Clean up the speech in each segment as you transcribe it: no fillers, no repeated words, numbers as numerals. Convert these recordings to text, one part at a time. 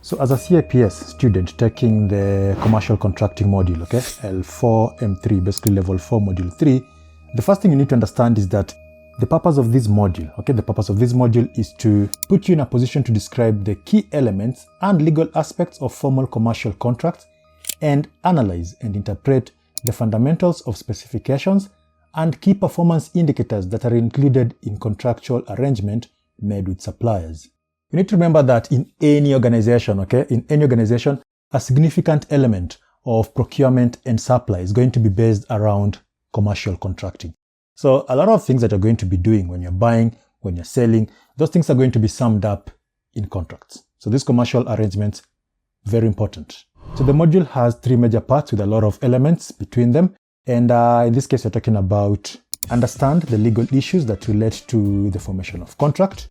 So as a CIPS student taking the commercial contracting module, okay, L4M3, basically level 4 module 3, the first thing you need to understand is that the purpose of this module, okay, the purpose of this module is to put you in a position to describe the key elements and legal aspects of formal commercial contracts and analyze and interpret the fundamentals of specifications and key performance indicators that are included in contractual arrangement made with suppliers. You need to remember that in any organization, okay, in any organization, a significant element of procurement and supply is going to be based around commercial contracting. So a lot of things that you're going to be doing when you're buying, when you're selling, those things are going to be summed up in contracts. So these commercial arrangements, very important. So the module has 3 major parts with a lot of elements between them. And in this case, we're talking about understand the legal issues that relate to the formation of contract,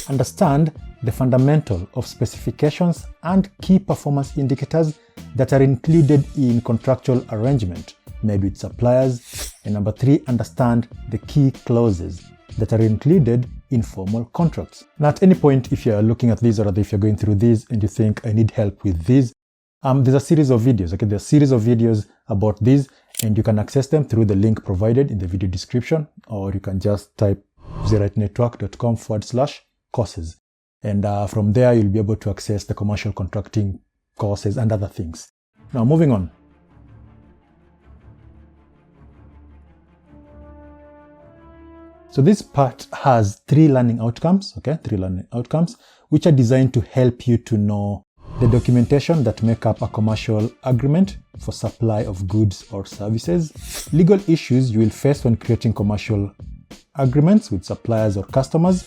understand the fundamental of specifications and key performance indicators that are included in contractual arrangement made with suppliers, and number 3, understand the key clauses that are included in formal contracts. Now, at any point, if you're looking at this or if you're going through this and you think I need help with this, there's a series of videos, okay? There's a series of videos about this, and you can access them through the link provided in the video description, or you can just type zerightnetwork.com/courses. And from there, you'll be able to access the commercial contracting courses and other things. Now, moving on. So this part has 3 learning outcomes, okay? 3 learning outcomes, which are designed to help you to know the documentation that make up a commercial agreement for supply of goods or services, legal issues you will face when creating commercial agreements with suppliers or customers,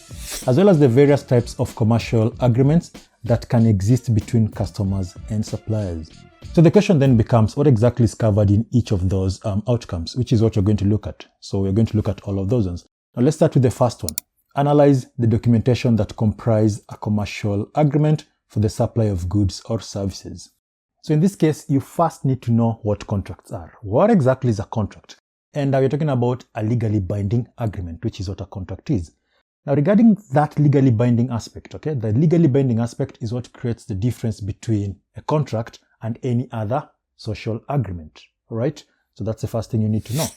as well as the various types of commercial agreements that can exist between customers and suppliers. So the question then becomes, what exactly is covered in each of those outcomes, which is what you're going to look at. So we're going to look at all of those ones. Now let's start with the first one. Analyze the documentation that comprise a commercial agreement for the supply of goods or services. So in this case, you first need to know what contracts are. What exactly is a contract? And we're talking about a legally binding agreement, which is what a contract is. Now regarding that legally binding aspect, okay, the legally binding aspect is what creates the difference between a contract and any other social agreement, all right? So that's the first thing you need to know.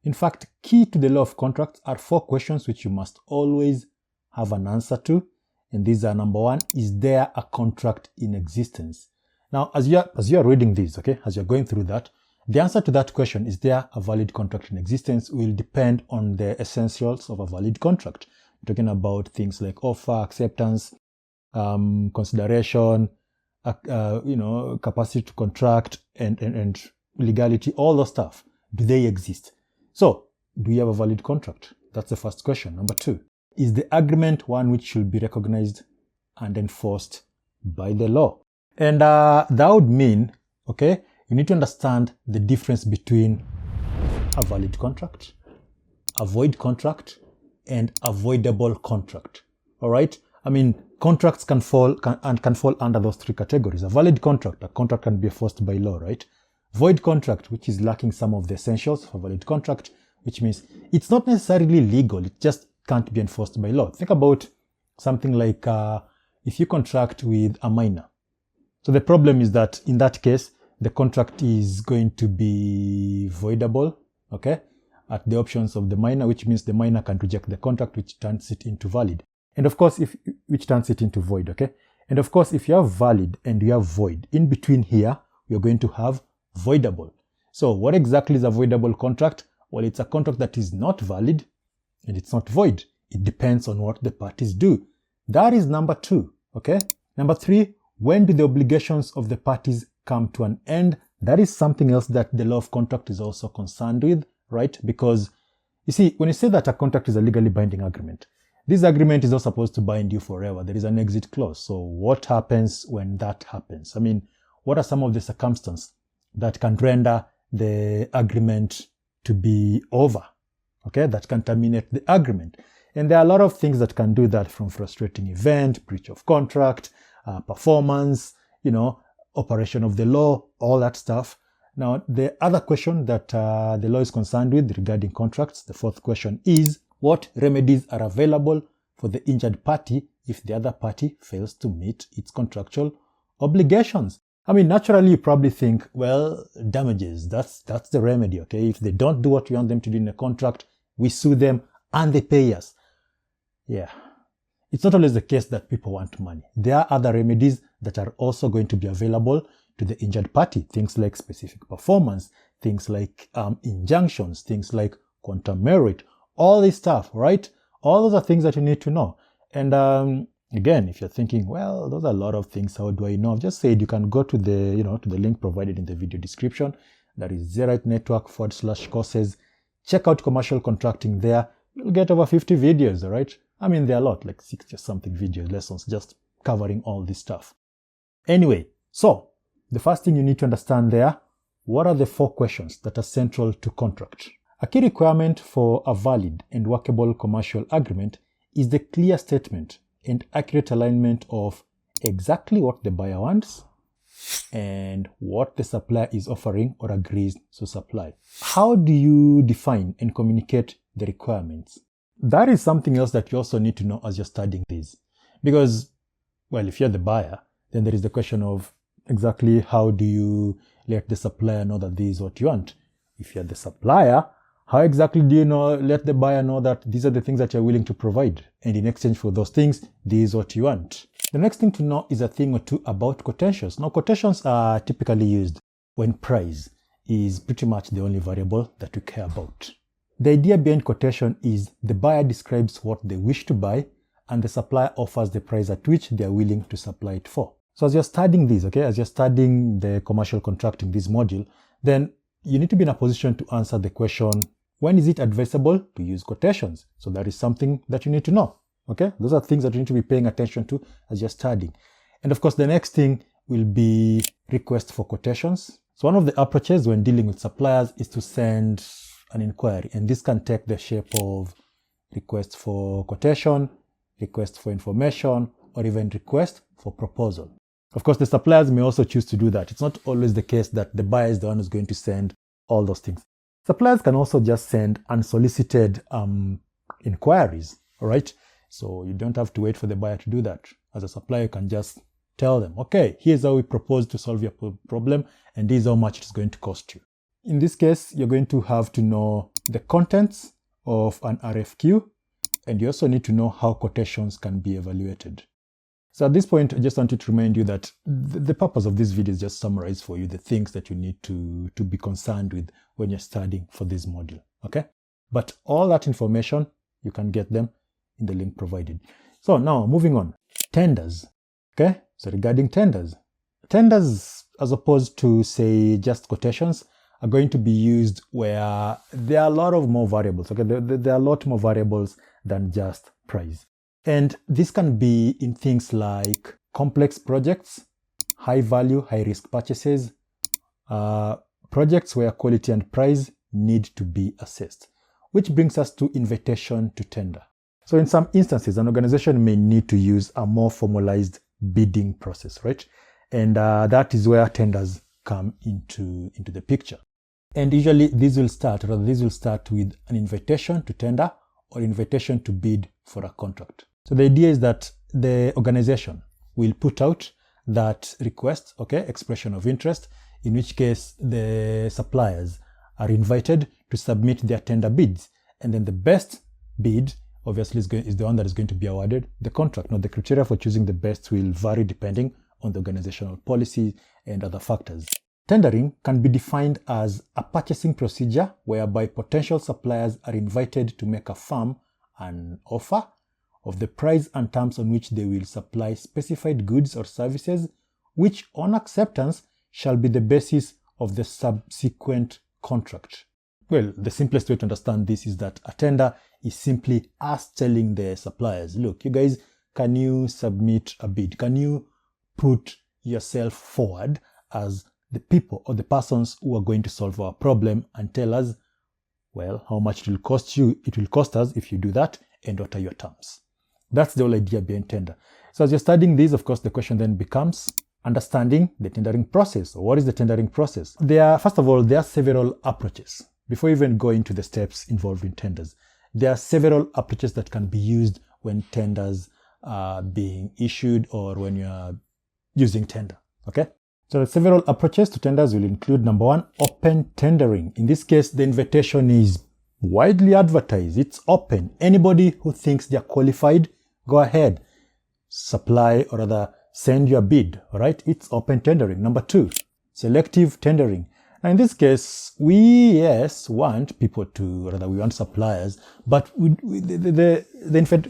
In fact, key to the law of contracts are 4 questions which you must always have an answer to. And these are: number 1, is there a contract in existence? Now, as you are reading this, okay, as you're going through that, the answer to that question, is there a valid contract in existence, will depend on the essentials of a valid contract. We're talking about things like offer, acceptance, consideration, capacity to contract, and legality, all those stuff. Do they exist? So, do we have a valid contract? That's the first question. Number 2, is the agreement one which should be recognized and enforced by the law? And that would mean, okay, you need to understand the difference between a valid contract, a void contract, and avoidable contract. All right? I mean, contracts can fall under those 3 categories. A valid contract, a contract can be enforced by law, right? Void contract, which is lacking some of the essentials of a valid contract, which means it's not necessarily legal, it just can't be enforced by law. Think about something like if you contract with a miner. So the problem is that in that case, the contract is going to be voidable, okay, at the options of the miner, which means the miner can reject the contract, which turns it into valid. And of course, which turns it into void, okay? And of course, if you have valid and you have void, in between here, you're going to have voidable. So what exactly is a voidable contract? Well, it's a contract that is not valid and it's not void. It depends on what the parties do. That is number 2, okay? Number 3, when do the obligations of the parties come to an end? That is something else that the law of contract is also concerned with, right? Because you see, when you say that a contract is a legally binding agreement, this agreement is not supposed to bind you forever. There is an exit clause. So what happens when that happens? I mean, what are some of the circumstances that can render the agreement to be over, okay, that can terminate the agreement? And there are a lot of things that can do that, from frustrating event, breach of contract, performance, operation of the law, all that stuff. Now, the other question that the law is concerned with regarding contracts, the 4th question, is what remedies are available for the injured party if the other party fails to meet its contractual Obligations. I mean, naturally, you probably think, well, damages, that's the remedy, okay? If they don't do what we want them to do in a contract, we sue them and they pay us. Yeah. It's not always the case that people want money. There are other remedies that are also going to be available to the injured party. Things like specific performance, things like injunctions, things like quantum merit, all this stuff, right? All those are things that you need to know. And again, if you're thinking, well, those are a lot of things, how do I know? I've just said you can go to the, to the link provided in the video description. That is zerite.network/courses. Check out commercial contracting there. You'll get over 50 videos, all right? I mean, there are a lot, like 60 or something video lessons just covering all this stuff. Anyway, so the first thing you need to understand there, what are the 4 questions that are central to contract? A key requirement for a valid and workable commercial agreement is the clear statement and accurate alignment of exactly what the buyer wants and what the supplier is offering or agrees to supply. How do you define and communicate the requirements? That is something else that you also need to know as you're studying this. Because, well, if you're the buyer, then there is the question of exactly how do you let the supplier know that this is what you want? If you're the supplier, how exactly do you let the buyer know that these are the things that you're willing to provide? And in exchange for those things, this is what you want. The next thing to know is a thing or two about quotations. Now, quotations are typically used when price is pretty much the only variable that we care about. The idea behind quotation is the buyer describes what they wish to buy and the supplier offers the price at which they are willing to supply it for. So as you're studying this, okay, as you're studying the commercial contracting, this module, then you need to be in a position to answer the question, when is it advisable to use quotations? So that is something that you need to know, okay? Those are things that you need to be paying attention to as you're studying. And of course, the next thing will be request for quotations. So one of the approaches when dealing with suppliers is to send an inquiry, and this can take the shape of request for quotation, request for information, or even request for proposal. Of course, the suppliers may also choose to do that. It's not always the case that the buyer is the one who's going to send all those things. Suppliers can also just send unsolicited inquiries, all right? So you don't have to wait for the buyer to do that. As a supplier, you can just tell them, okay, here's how we propose to solve your problem, and this is how much it's going to cost you. In this case, you're going to have to know the contents of an RFQ, and you also need to know how quotations can be evaluated. So at this point, I just wanted to remind you that the purpose of this video is just summarize for you the things that you need to be concerned with when you're studying for this module, okay? But all that information, you can get them in the link provided. So now, moving on. Tenders, okay? So regarding tenders, as opposed to, say, just quotations, are going to be used where there are a lot of more variables, okay? There are a lot more variables than just price. And this can be in things like complex projects, high value, high risk purchases, projects where quality and price need to be assessed, which brings us to invitation to tender. So in some instances, an organization may need to use a more formalized bidding process, right? And that is where tenders come into the picture. And usually this will start with an invitation to tender or invitation to bid for a contract. So the idea is that the organization will put out that request, okay, expression of interest, in which case the suppliers are invited to submit their tender bids. And then the best bid, obviously, is the one that is going to be awarded the contract. Now, the criteria for choosing the best will vary depending on the organizational policy and other factors. Tendering can be defined as a purchasing procedure whereby potential suppliers are invited to make a firm an offer of the price and terms on which they will supply specified goods or services, which on acceptance shall be the basis of the subsequent contract. Well, the simplest way to understand this is that a tender is simply us telling the suppliers, look, you guys, can you submit a bid? Can you put yourself forward as the people or the persons who are going to solve our problem and tell us, well, how much it will cost you, it will cost us if you do that, and what are your terms? That's the whole idea behind tender. So as you're studying this, of course, the question then becomes understanding the tendering process. What is the tendering process? First of all, there are several approaches. Before even going to the steps involved in tenders, there are several approaches that can be used when tenders are being issued or when you are using tender. Okay? So the several approaches to tenders will include number one, open tendering. In this case, the invitation is widely advertised. It's open. Anybody who thinks they're qualified, go ahead. Supply or rather send your bid. All right? It's open tendering. Number two, selective tendering. Now in this case, we want people to, rather we want suppliers, but the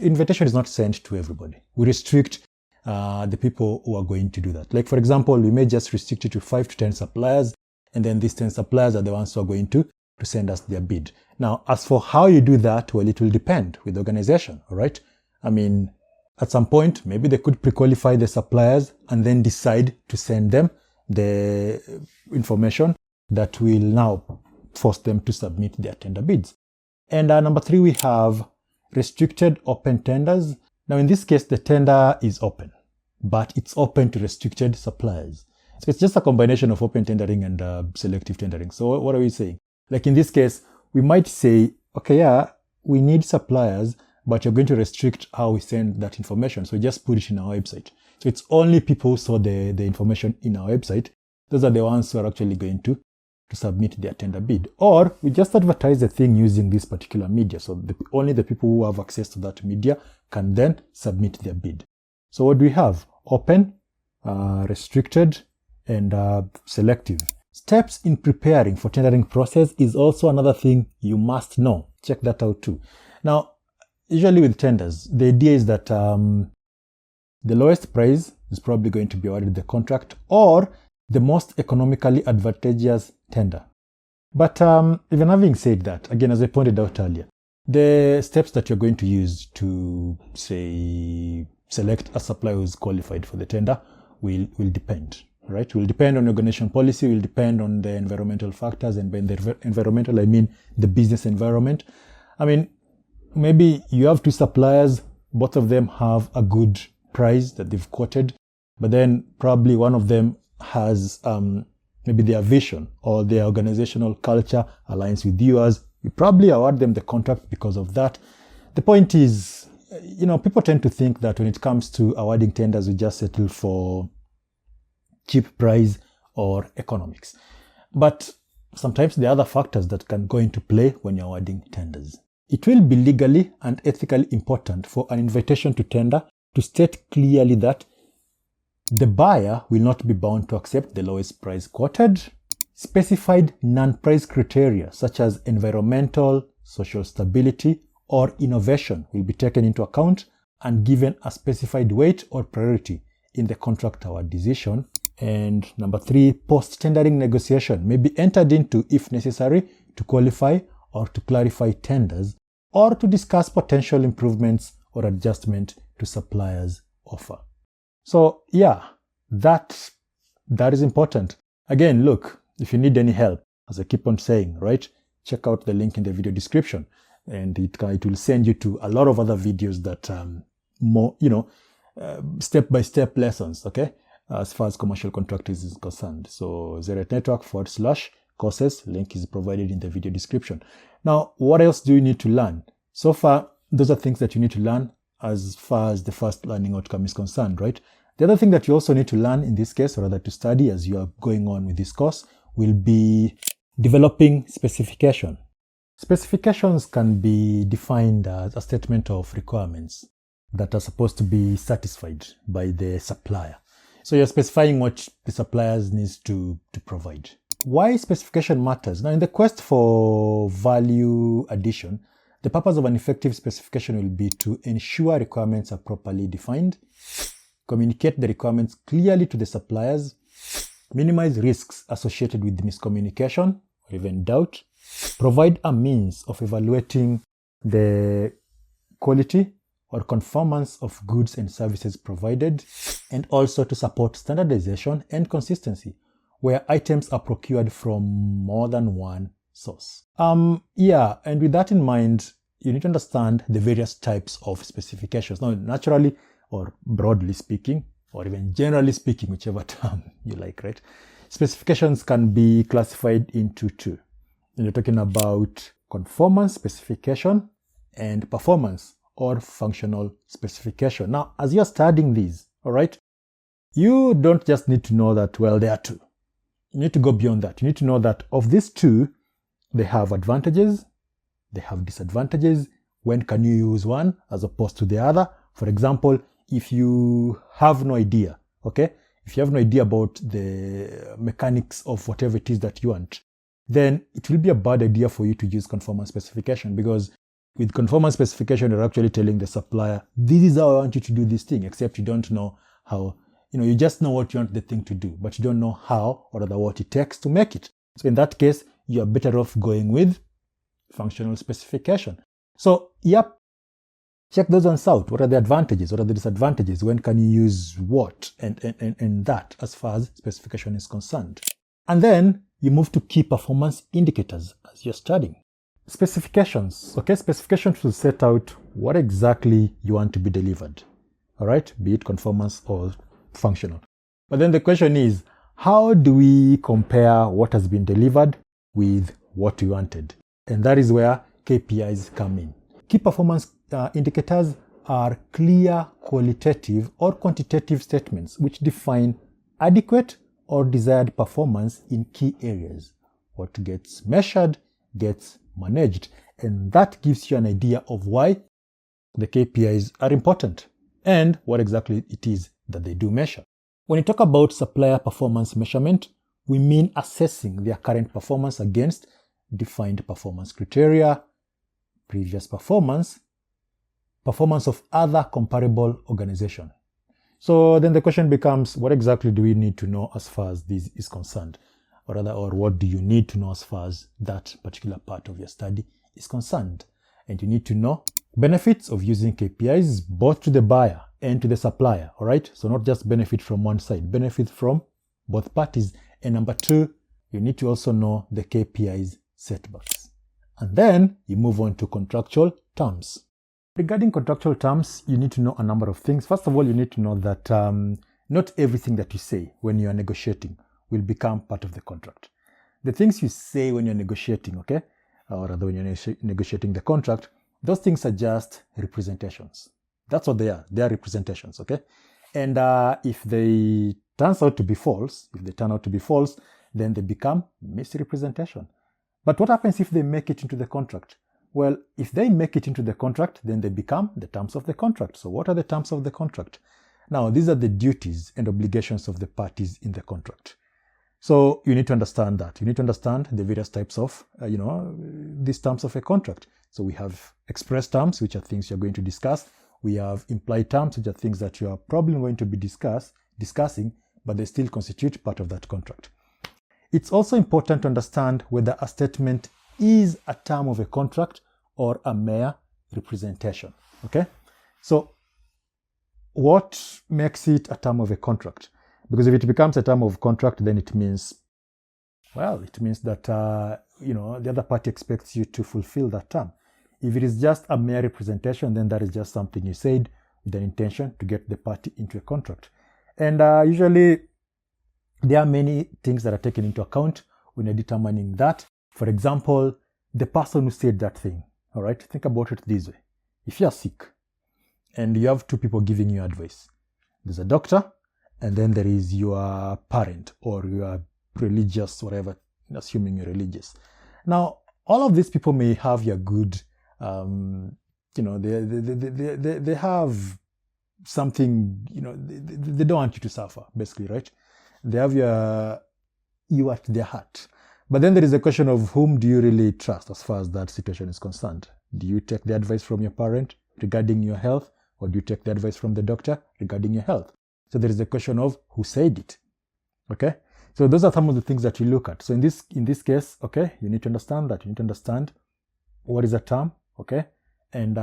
invitation is not sent to everybody. We restrict the people who are going to do that. Like for example, we may just restrict it to 5 to 10 suppliers, and then these 10 suppliers are the ones who are going to send us their bid. Now, as for how you do that, well, it will depend with the organization, all right? I mean, at some point, maybe they could pre-qualify the suppliers and then decide to send them the information that will now force them to submit their tender bids. And number three, we have restricted open tenders. Now, in this case, the tender is open, but it's open to restricted suppliers. So it's just a combination of open tendering and selective tendering. So what are we saying? Like in this case, we might say, okay, yeah, we need suppliers, but you're going to restrict how we send that information. So just put it in our website. So it's only people who saw the information in our website. Those are the ones who are actually going to submit their tender bid. Or we just advertise the thing using this particular media. So only the people who have access to that media can then submit their bid. So what do we have? Open, restricted, and selective. Steps in preparing for tendering process is also another thing you must know. Check that out too. Now, usually with tenders, the idea is that the lowest price is probably going to be awarded the contract or the most economically advantageous tender. But even having said that, again, as I pointed out earlier, the steps that you're going to use to, say, select a supplier who is qualified for the tender will depend, right? Will depend on organization policy, will depend on the environmental factors, and by the environmental, I mean the business environment. I mean, maybe you have two suppliers, both of them have a good price that they've quoted, but then probably one of them has maybe their vision or their organizational culture aligns with yours. You probably award them the contract because of that. The point is, people tend to think that when it comes to awarding tenders, we just settle for cheap price or economics. But sometimes there are other factors that can go into play when you're awarding tenders. It will be legally and ethically important for an invitation to tender to state clearly that the buyer will not be bound to accept the lowest price quoted. Specified non-price criteria such as environmental, social stability, or innovation will be taken into account and given a specified weight or priority in the contract award decision. And number three, post-tendering negotiation may be entered into if necessary to qualify or to clarify tenders or to discuss potential improvements or adjustment to suppliers' offer. So yeah, that is important. Again, look, if you need any help, as I keep on saying, right, check out the link in the video description, and it will send you to a lot of other videos that more, step-by-step lessons, okay, as far as commercial contracting is concerned. So ZeroNetwork/courses, link is provided in the video description. Now, what else do you need to learn? So far, those are things that you need to learn as far as the first learning outcome is concerned, right? The other thing that you also need to learn in this case, or rather to study as you are going on with this course, will be developing specification. Specifications can be defined as a statement of requirements that are supposed to be satisfied by the supplier. So you're specifying what the suppliers needs to provide. Why specification matters? Now, in the quest for value addition, the purpose of an effective specification will be to ensure requirements are properly defined, communicate the requirements clearly to the suppliers, minimize risks associated with miscommunication or even doubt, provide a means of evaluating the quality or conformance of goods and services provided, and also to support standardization and consistency where items are procured from more than one source. And with that in mind, you need to understand the various types of specifications. Now, naturally, or broadly speaking, or even generally speaking, whichever term you like, right? Specifications can be classified into two. You're talking about conformance specification and performance or functional specification. Now, as you're studying these, all right, you don't just need to know that, well, there are two. You need to go beyond that. You need to know that of these two, they have advantages, they have disadvantages. When can you use one as opposed to the other? For example, if you have no idea, okay? If you have no idea about the mechanics of whatever it is that you want, then it will be a bad idea for you to use conformance specification, because with conformance specification, you're actually telling the supplier, this is how I want you to do this thing, except you don't know how. You just know what you want the thing to do, but you don't know how or rather what it takes to make it. So in that case, you're better off going with functional specification. So, yep, check those ones out. What are the advantages? What are the disadvantages? When can you use what? And that as far as specification is concerned. And then you move to key performance indicators as you're studying. Specifications. Okay, specifications will set out what exactly you want to be delivered. All right, be it conformance or functional. But then the question is, how do we compare what has been delivered with what we wanted? And that is where KPIs come in. Key performance indicators are clear qualitative or quantitative statements which define adequate or desired performance in key areas. What gets measured gets managed, and that gives you an idea of why the KPIs are important and what exactly it is that they do measure. When you talk about supplier performance measurement, we mean assessing their current performance against defined performance criteria, previous performance, performance of other comparable organization. So then the question becomes, what exactly do we need to know as far as this is concerned? Or what do you need to know as far as that particular part of your study is concerned? And you need to know benefits of using KPIs both to the buyer and to the supplier, all right? So not just benefit from one side, benefit from both parties. And number two, you need to also know the KPIs setbacks. And then you move on to contractual terms. Regarding contractual terms, you need to know a number of things. First of all, you need to know that not everything that you say when you are negotiating will become part of the contract. The things you say when you're negotiating, okay, or rather when you're negotiating the contract, those things are just representations. That's what they are. They are representations, okay? And if they turn out to be false, then they become misrepresentation. But what happens if they make it into the contract? Well, if they make it into the contract, then they become the terms of the contract. So what are the terms of the contract? Now, these are the duties and obligations of the parties in the contract. So you need to understand that. You need to understand the various types of, these terms of a contract. So we have express terms, which are things you're going to discuss. We have implied terms, which are things that you are probably going to be discussing, but they still constitute part of that contract. It's also important to understand whether a statement is a term of a contract or a mere representation, okay? So what makes it a term of a contract? Because if it becomes a term of contract, then it means that, the other party expects you to fulfill that term. If it is just a mere representation, then that is just something you said with an intention to get the party into a contract. And usually, there are many things that are taken into account when you're determining that. For example, the person who said that thing, all right? Think about it this way. If you're sick and you have two people giving you advice, there's a doctor and then there is your parent or your religious, whatever, assuming you're religious. Now, all of these people may have your good, they have something, they don't want you to suffer, basically, right? They have you at their heart. But then there is a question of whom do you really trust as far as that situation is concerned? Do you take the advice from your parent regarding your health, or do you take the advice from the doctor regarding your health? So there is a question of who said it, okay? So those are some of the things that you look at. So in this case, okay, you need to understand that. You need to understand what is a term, okay? And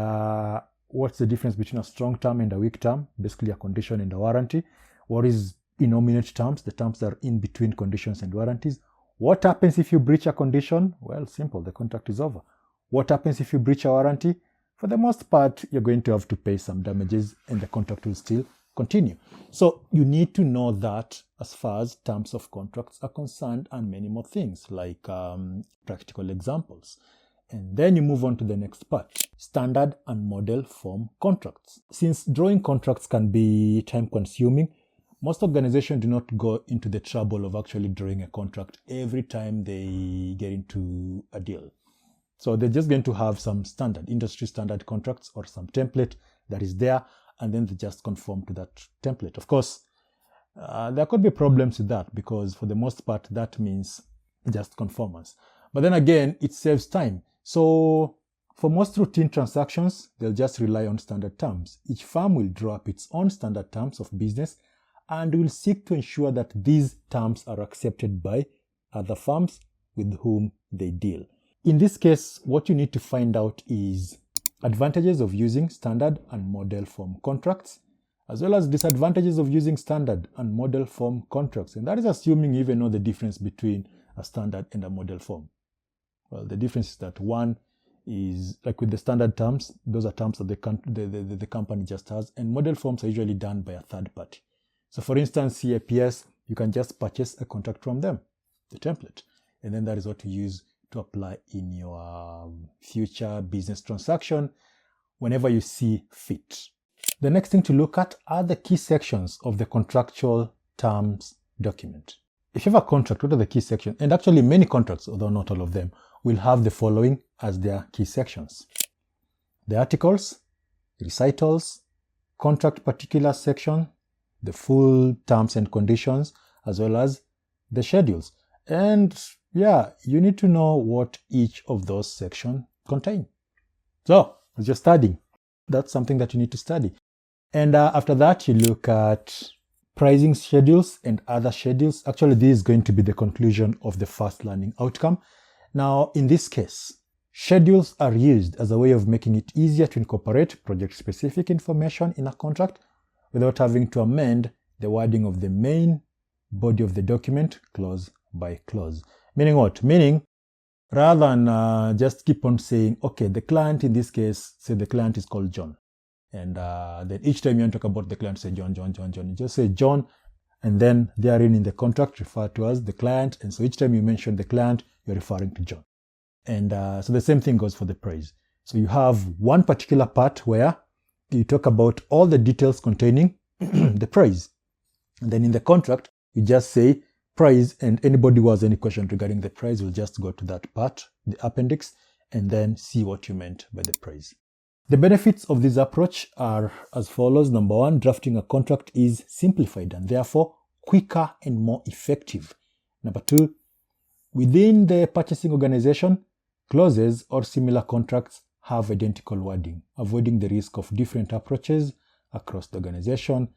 what's the difference between a strong term and a weak term, basically a condition and a warranty. What is innominate terms, the terms that are in between conditions and warranties. What happens if you breach a condition? Well, simple, the contract is over. What happens if you breach a warranty? For the most part, you're going to have to pay some damages and the contract will still continue. So you need to know that as far as terms of contracts are concerned, and many more things like practical examples. And then you move on to the next part, standard and model form contracts. Since drawing contracts can be time consuming, most organizations do not go into the trouble of actually drawing a contract every time they get into a deal. So they're just going to have some standard, industry standard contracts or some template that is there, and then they just conform to that template. Of course, there could be problems with that because for the most part, that means just conformance. But then again, it saves time. So for most routine transactions, they'll just rely on standard terms. Each firm will draw up its own standard terms of business and will seek to ensure that these terms are accepted by other firms with whom they deal. In this case, what you need to find out is advantages of using standard and model form contracts, as well as disadvantages of using standard and model form contracts. And that is assuming you even know the difference between a standard and a model form. Well, the difference is that one is, like with the standard terms, those are terms that the company just has, and model forms are usually done by a third party. So for instance, CIPS, you can just purchase a contract from them, the template, and then that is what you use to apply in your future business transaction whenever you see fit. The next thing to look at are the key sections of the contractual terms document. If you have a contract, what are the key sections? And actually many contracts, although not all of them, will have the following as their key sections: the articles, recitals, contract particulars section, the full terms and conditions, as well as the schedules. And yeah, you need to know what each of those sections contain. So, as you're studying, that's something that you need to study. And after that, you look at pricing schedules and other schedules. Actually, this is going to be the conclusion of the first learning outcome. Now, in this case, schedules are used as a way of making it easier to incorporate project-specific information in a contract without having to amend the wording of the main body of the document clause by clause. Meaning what? Meaning, rather than just keep on saying, okay, the client in this case, say the client is called John. And then each time you want to talk about the client, say John, John, John, John. You just say John, and then therein in the contract referred to as the client. And so each time you mention the client, you're referring to John. And so the same thing goes for the price. So you have one particular part where you talk about all the details containing the price. And then in the contract, you just say price, and anybody who has any question regarding the price will just go to that part, the appendix, and then see what you meant by the price. The benefits of this approach are as follows. Number one, drafting a contract is simplified and therefore quicker and more effective. Number two, within the purchasing organization, clauses or similar contracts have identical wording, avoiding the risk of different approaches across the organization.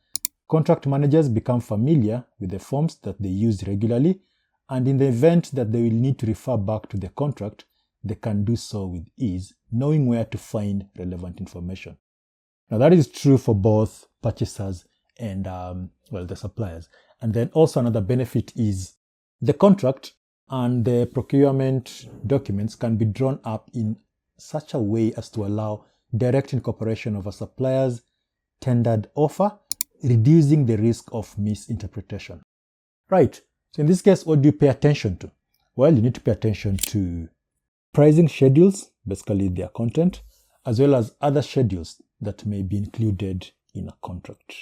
Contract managers become familiar with the forms that they use regularly, and in the event that they will need to refer back to the contract, they can do so with ease, knowing where to find relevant information. Now that is true for both purchasers and the suppliers. And then also another benefit is the contract and the procurement documents can be drawn up in such a way as to allow direct incorporation of a supplier's tendered offer, reducing the risk of misinterpretation. Right, so in this case, what do you pay attention to? Well, you need to pay attention to pricing schedules, basically their content, as well as other schedules that may be included in a contract.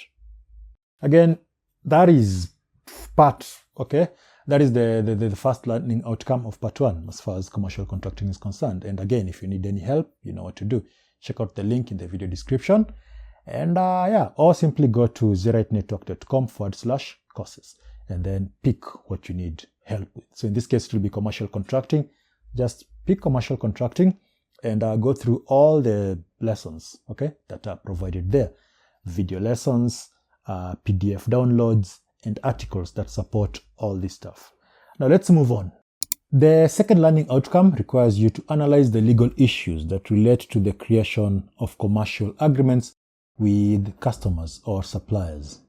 Again, that is part, okay? That is the first learning outcome of part one as far as commercial contracting is concerned. And again, if you need any help, you know what to do. Check out the link in the video description. And or simply go to zerightnetwork.com/courses and then pick what you need help with. So in this case, it will be commercial contracting. Just pick commercial contracting and go through all the lessons, okay, that are provided there. Video lessons, PDF downloads, and articles that support all this stuff. Now let's move on. The second learning outcome requires you to analyze the legal issues that relate to the creation of commercial agreements with customers or suppliers.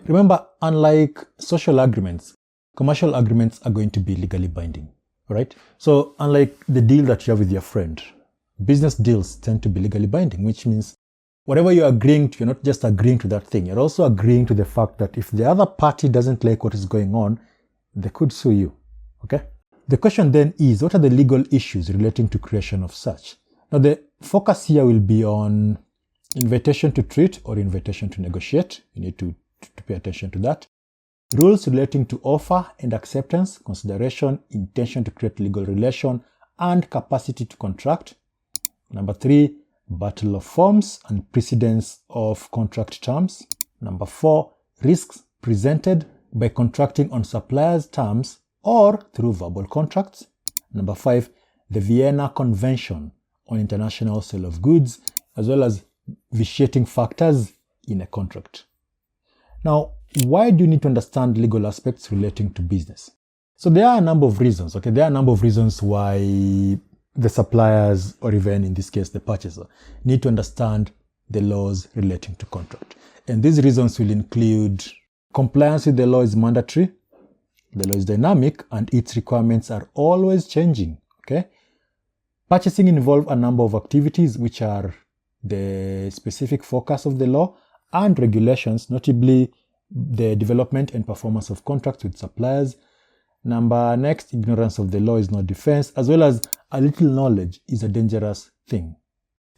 Remember, unlike social agreements, commercial agreements are going to be legally binding, right? So unlike the deal that you have with your friend, business deals tend to be legally binding, which means whatever you're agreeing to, you're not just agreeing to that thing, you're also agreeing to the fact that if the other party doesn't like what is going on, they could sue you, okay? The question then is, what are the legal issues relating to creation of such? Now the focus here will be on invitation to treat or invitation to negotiate. You need to pay attention to that. rules relating to offer and acceptance, consideration, intention to create legal relation, and capacity to contract. Number 3, battle of forms and precedence of contract terms. Number 4, risks presented by contracting on suppliers' terms or through verbal contracts. Number 5, the Vienna Convention on International Sale of Goods, as well as vitiating factors in a contract. Now, why do you need to understand legal aspects relating to business? So there are a number of reasons, okay? There are a number of reasons why the suppliers, or even in this case, the purchaser, need to understand the laws relating to contract. And these reasons will include compliance with the law is mandatory, the law is dynamic, and its requirements are always changing, okay? Purchasing involves a number of activities which are the specific focus of the law, and regulations, notably the development and performance of contracts with suppliers. Next, ignorance of the law is not defense, as well as a little knowledge is a dangerous thing.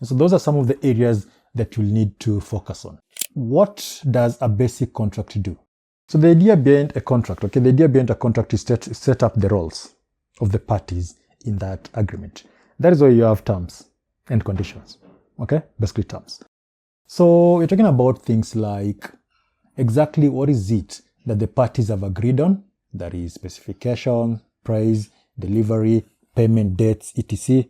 And so those are some of the areas that you'll need to focus on. What does a basic contract do? So the idea behind a contract, okay, the idea behind a contract is to set up the roles of the parties in that agreement. That is why you have terms and conditions, okay, basically terms. So we're talking about things like exactly what is it that the parties have agreed on, that is specification, price, delivery, payment dates, etc.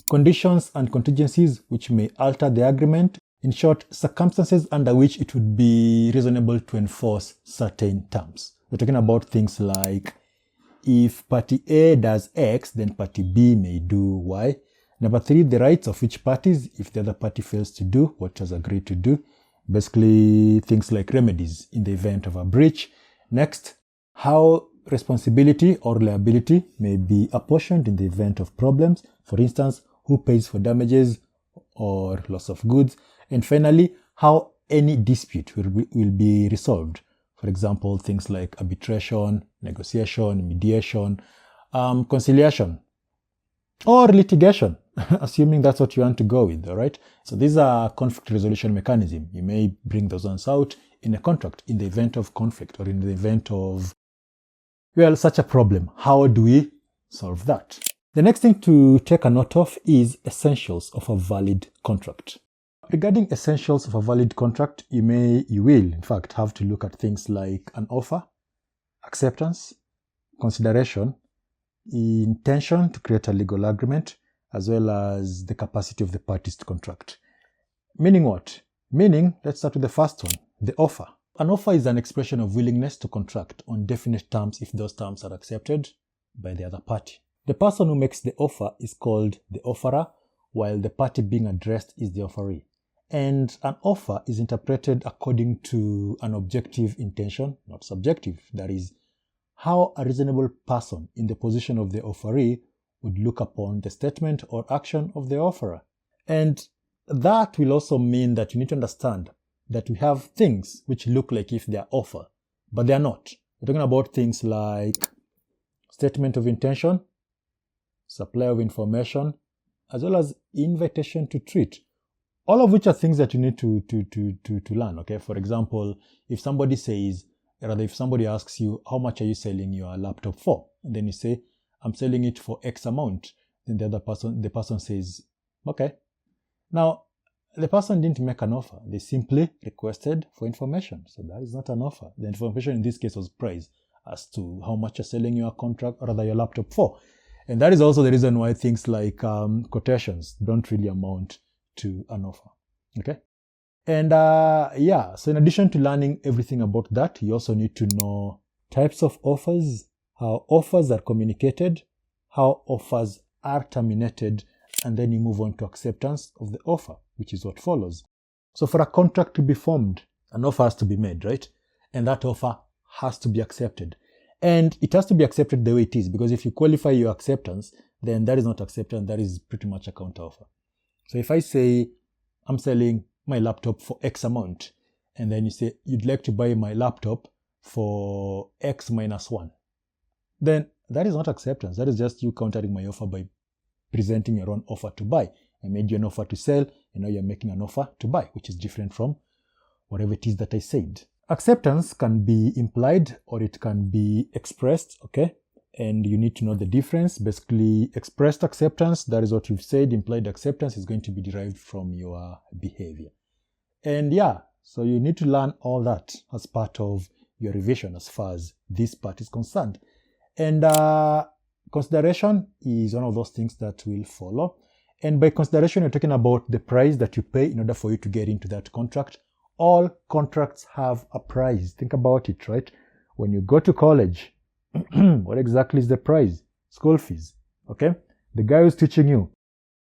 Conditions and contingencies which may alter the agreement. In short, circumstances under which it would be reasonable to enforce certain terms. We're talking about things like if party A does X, then party B may do Y. Number 3, the rights of each parties if the other party fails to do what has agreed to do. Basically, things like remedies in the event of a breach. Next, how responsibility or liability may be apportioned in the event of problems. For instance, who pays for damages or loss of goods. And finally, how any dispute will be resolved. For example, things like arbitration, negotiation, mediation, conciliation, or litigation, assuming that's what you want to go with, all right? So these are conflict resolution mechanism. You may bring those ones out in a contract in the event of conflict or in the event of, well, such a problem. How do we solve that? The next thing to take a note of is essentials of a valid contract. Regarding essentials of a valid contract, you will, in fact, have to look at things like an offer, acceptance, consideration, intention to create a legal agreement, as well as the capacity of the parties to contract. Meaning what? Meaning, let's start with the first one, the offer. An offer is an expression of willingness to contract on definite terms if those terms are accepted by the other party. The person who makes the offer is called the offerer, while the party being addressed is the offeree. And an offer is interpreted according to an objective intention, not subjective. That is, how a reasonable person in the position of the offeree would look upon the statement or action of the offerer. And that will also mean that you need to understand that we have things which look like if they are offer, but they are not. We're talking about things like statement of intention, supply of information, as well as invitation to treat. All of which are things that you need to learn, okay? For example, if somebody asks you, how much are you selling your laptop for? And then you say, I'm selling it for X amount. Then the person says, okay. Now, the person didn't make an offer. They simply requested for information. So that is not an offer. The information in this case was price as to how much you're selling your your laptop for. And that is also the reason why things like quotations don't really amount to an offer, okay? And so in addition to learning everything about that, you also need to know types of offers, how offers are communicated, how offers are terminated, and then you move on to acceptance of the offer, which is what follows. So for a contract to be formed, an offer has to be made, right? And that offer has to be accepted. And it has to be accepted the way it is, because if you qualify your acceptance, then that is not acceptance, that is pretty much a counter offer. So if I say I'm selling my laptop for X amount, and then you say you'd like to buy my laptop for X minus 1, then that is not acceptance. That is just you countering my offer by presenting your own offer to buy. I made you an offer to sell, and now you're making an offer to buy, which is different from whatever it is that I said. Acceptance can be implied or it can be expressed, okay? And you need to know the difference. Basically, expressed acceptance, that is what you've said. Implied acceptance is going to be derived from your behavior. And yeah, so you need to learn all that as part of your revision as far as this part is concerned. And consideration is one of those things that will follow. And by consideration, you're talking about the price that you pay in order for you to get into that contract. All contracts have a price. Think about it, right? When you go to college, what exactly is the price? School fees, okay? The guy who's teaching you,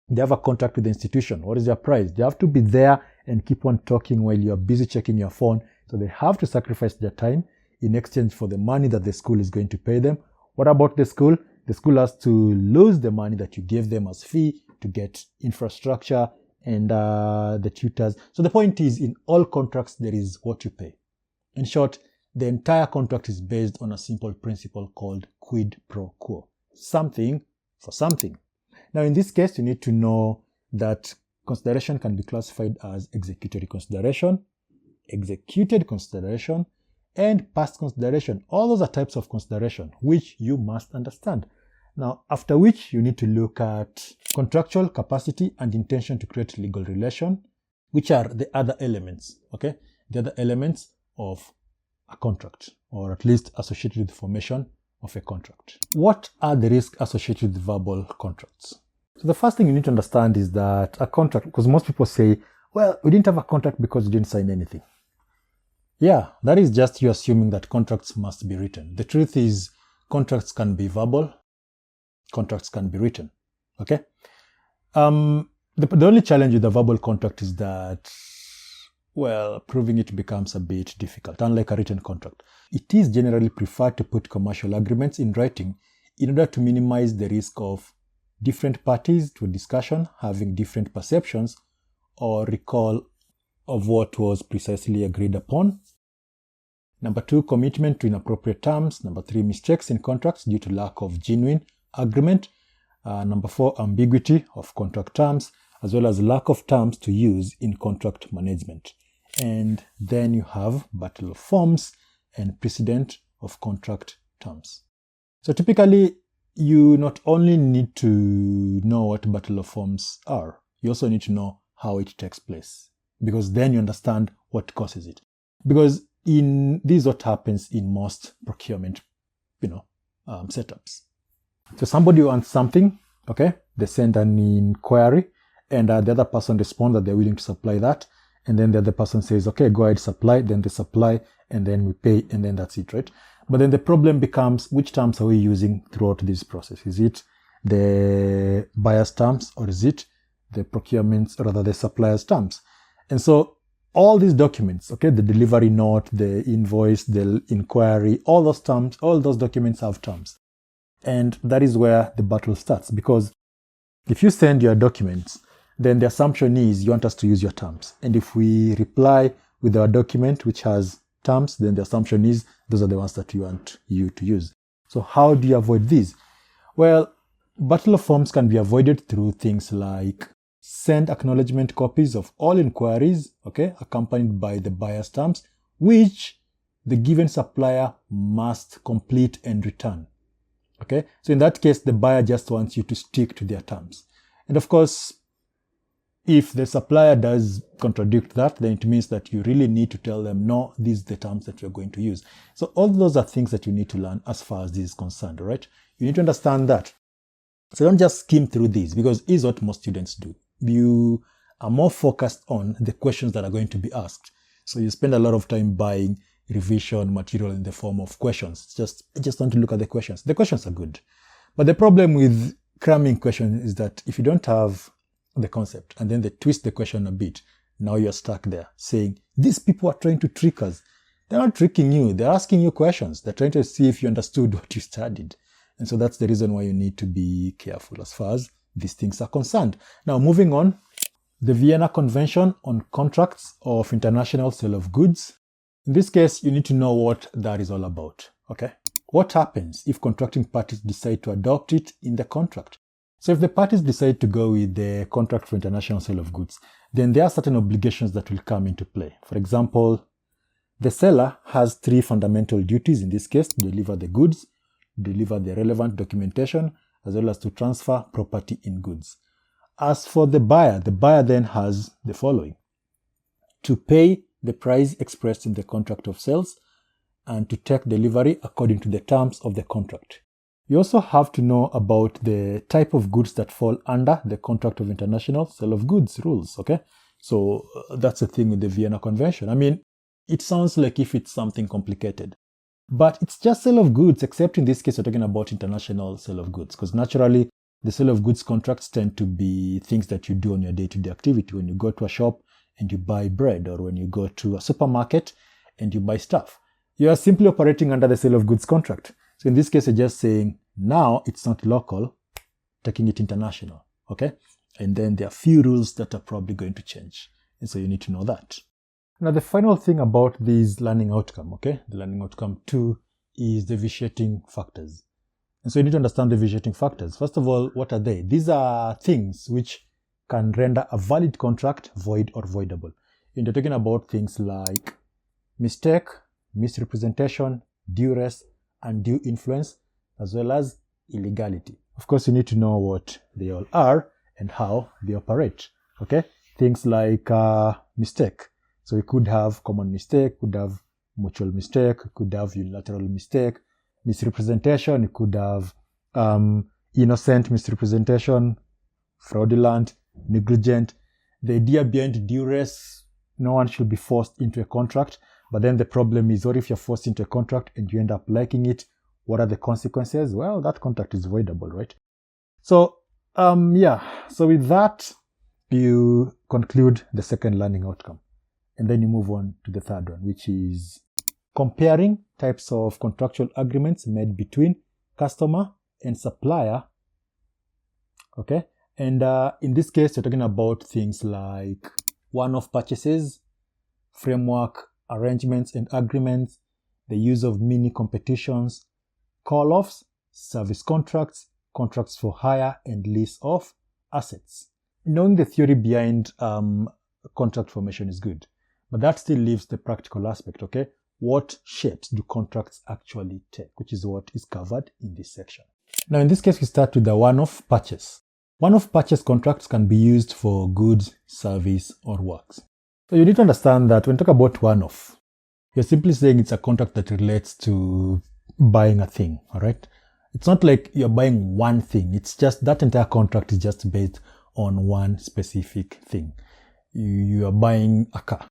they have a contract with the institution. What is their price? They have to be there and keep on talking while you're busy checking your phone. So they have to sacrifice their time in exchange for the money that the school is going to pay them. What about the school? The school has to lose the money that you gave them as fee to get infrastructure and the tutors. So the point is, in all contracts, there is what you pay. In short, the entire contract is based on a simple principle called quid pro quo. Something for something. Now, in this case, you need to know that consideration can be classified as executory consideration, executed consideration, and past consideration. All those are types of consideration which you must understand. Now, after which you need to look at contractual capacity and intention to create legal relation, which are the other elements, okay? The other elements of a contract, or at least associated with the formation of a contract. What are the risks associated with verbal contracts? So the first thing you need to understand is that a contract, because most people say, well, we didn't have a contract because we didn't sign anything. Yeah, that is just you assuming that contracts must be written. The truth is, contracts can be verbal, contracts can be written, okay? The only challenge with a verbal contract is that, well, proving it becomes a bit difficult, unlike a written contract. It is generally preferred to put commercial agreements in writing in order to minimize the risk of different parties to a discussion having different perceptions or recall of what was precisely agreed upon. Number 2, commitment to inappropriate terms. Number 3, mistakes in contracts due to lack of genuine agreement. Number 4, ambiguity of contract terms, as well as lack of terms to use in contract management. And then you have battle of forms and precedent of contract terms. So typically, you not only need to know what battle of forms are, you also need to know how it takes place, because then you understand what causes it. Because this is what happens in most procurement, setups. So somebody wants something, okay? They send an inquiry, and the other person responds that they're willing to supply that. And then the other person says, okay, go ahead, supply. Then they supply, and then we pay, and then that's it, right? But then the problem becomes, which terms are we using throughout this process? Is it the buyer's terms, or is it the procurement's, or rather the supplier's terms? And so all these documents, okay, the delivery note, the invoice, the inquiry, all those terms, all those documents have terms. And that is where the battle starts, because if you send your documents, then the assumption is you want us to use your terms. And if we reply with our document which has terms, then the assumption is those are the ones that you want you to use. So how do you avoid these? Well, battle of forms can be avoided through things like send acknowledgement copies of all inquiries, okay, accompanied by the buyer's terms, which the given supplier must complete and return. Okay, so in that case, the buyer just wants you to stick to their terms. And of course, if the supplier does contradict that, then it means that you really need to tell them, no, these are the terms that you're going to use. So all those are things that you need to learn as far as this is concerned, right? You need to understand that. So don't just skim through these, because it's what most students do. You are more focused on the questions that are going to be asked. So you spend a lot of time buying revision material in the form of questions. I just want to look at the questions. The questions are good. But the problem with cramming questions is that if you don't have the concept and then they twist the question a bit, now you're stuck there saying, these people are trying to trick us. They're not tricking you. They're asking you questions. They're trying to see if you understood what you studied. And so that's the reason why you need to be careful as far as these things are concerned. Now, moving on, the Vienna Convention on Contracts of International Sale of Goods. In this case, you need to know what that is all about, okay? What happens if contracting parties decide to adopt it in the contract? So if the parties decide to go with the Contract for International Sale of Goods, then there are certain obligations that will come into play. For example, The seller has three fundamental duties in this case: to deliver the goods, deliver the relevant documentation, as well as to transfer property in goods. As for the buyer then has the following: to pay the price expressed in the contract of sales and to take delivery according to the terms of the contract. You also have to know about the type of goods that fall under the Contract of International Sale of Goods rules, okay? So that's the thing with the Vienna Convention. I mean, it sounds like if it's something complicated, but it's just sale of goods, except in this case, we're talking about international sale of goods, because naturally, the sale of goods contracts tend to be things that you do on your day-to-day activity. When you go to a shop and you buy bread, or when you go to a supermarket and you buy stuff, you are simply operating under the sale of goods contract. So in this case, you're just saying, now it's not local, taking it international, okay? And then there are few rules that are probably going to change. And so you need to know that. Now, the final thing about this learning outcome, okay? The learning outcome 2 is the vitiating factors. And so you need to understand the vitiating factors. First of all, what are they? These are things which can render a valid contract void or voidable. And you're talking about things like mistake, misrepresentation, duress, undue influence, as well as illegality. Of course, you need to know what they all are and how they operate, okay? Things like mistake. So we could have common mistake, could have mutual mistake, could have unilateral mistake. Misrepresentation, you could have innocent misrepresentation, fraudulent, negligent. The idea behind duress, no one should be forced into a contract. But then the problem is, what if you're forced into a contract and you end up liking it? What are the consequences? Well, that contract is voidable, right? So, So with that, you conclude the second learning outcome. And then you move on to the third one, which is comparing types of contractual agreements made between customer and supplier. Okay? And in this case, you're talking about things like one-off purchases, framework arrangements and agreements, the use of mini competitions, call-offs, service contracts, contracts for hire and lease of assets. Knowing the theory behind contract formation is good, but that still leaves the practical aspect, okay? What shapes do contracts actually take, which is what is covered in this section. Now, in this case, we start with the one-off purchase. One-off purchase contracts can be used for goods, service, or works. So you need to understand that when you talk about one-off, you're simply saying it's a contract that relates to buying a thing, all right? It's not like you're buying one thing. It's just that entire contract is just based on one specific thing. You are buying a car,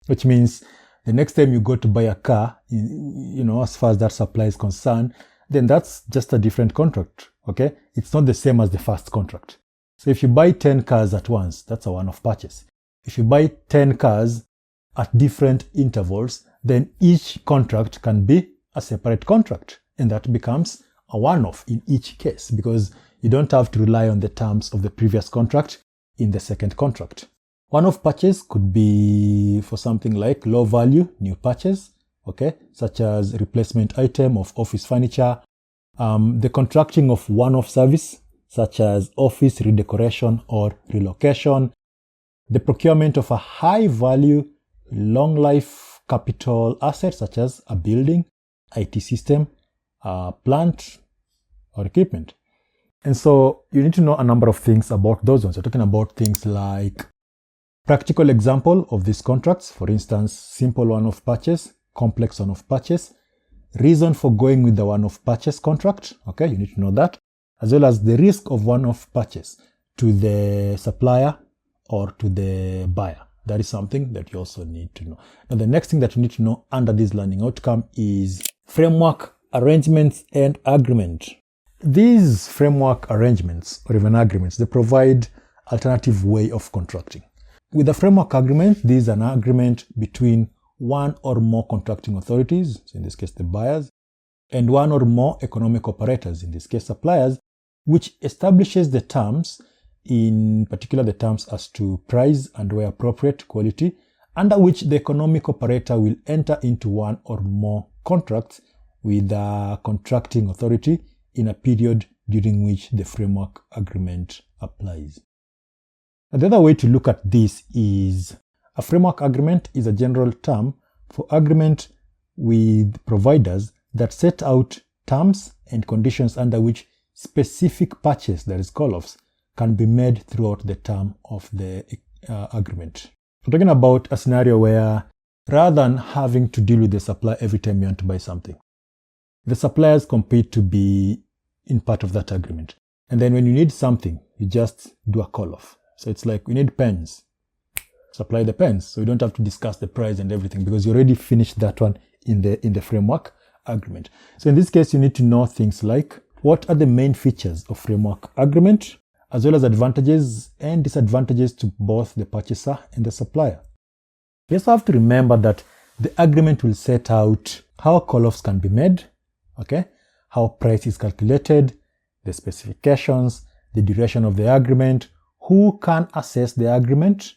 which means the next time you go to buy a car, as far as that supply is concerned, then that's just a different contract, okay? It's not the same as the first contract. So if you buy 10 cars at once, that's a one-off purchase. If you buy 10 cars at different intervals, then each contract can be a separate contract. And that becomes a one-off in each case, because you don't have to rely on the terms of the previous contract in the second contract. One-off purchase could be for something like low value new purchase, okay, such as replacement item of office furniture, the contracting of one-off service, such as office redecoration or relocation, the procurement of a high value, long life capital asset, such as a building, IT system, plant, or equipment. And so you need to know a number of things about those ones. We're talking about things like practical example of these contracts, for instance, simple one-off purchase, complex one-off purchase, reason for going with the one-off purchase contract, okay, you need to know that, as well as the risk of one-off purchase to the supplier or to the buyer. That is something that you also need to know. Now, the next thing that you need to know under this learning outcome is framework arrangements and agreement. These framework arrangements or even agreements, they provide alternative way of contracting. With a framework agreement, this is an agreement between one or more contracting authorities, so in this case the buyers, and one or more economic operators, in this case suppliers, which establishes the terms, in particular the terms as to price and where appropriate quality, under which the economic operator will enter into one or more contracts with the contracting authority in a period during which the framework agreement applies. Now, the other way to look at this is a framework agreement is a general term for agreement with providers that set out terms and conditions under which specific purchase, that is call-offs, can be made throughout the term of the agreement. We're talking about a scenario where rather than having to deal with the supplier every time you want to buy something, the suppliers compete to be in part of that agreement. And then when you need something, you just do a call-off. So it's like, we need pens. Supply the pens. So you don't have to discuss the price and everything because you already finished that one in the framework agreement. So in this case, you need to know things like what are the main features of framework agreement, as well as advantages and disadvantages to both the purchaser and the supplier. You also have to remember that the agreement will set out how call-offs can be made, okay, how price is calculated, the specifications, the duration of the agreement, who can assess the agreement,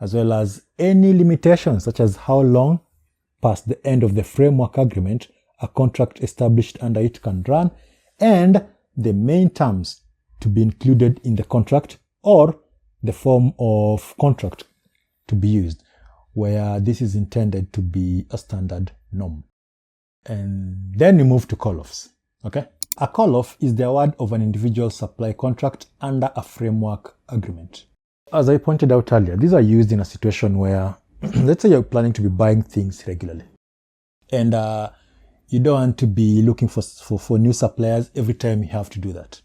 as well as any limitations such as how long past the end of the framework agreement a contract established under it can run, and the main terms to be included in the contract or the form of contract to be used, where this is intended to be a standard norm. And then we move to call-offs. Okay? A call-off is the award of an individual supply contract under a framework agreement. As I pointed out earlier, these are used in a situation where, let's say you're planning to be buying things regularly, and you don't want to be looking for new suppliers every time you have to do that.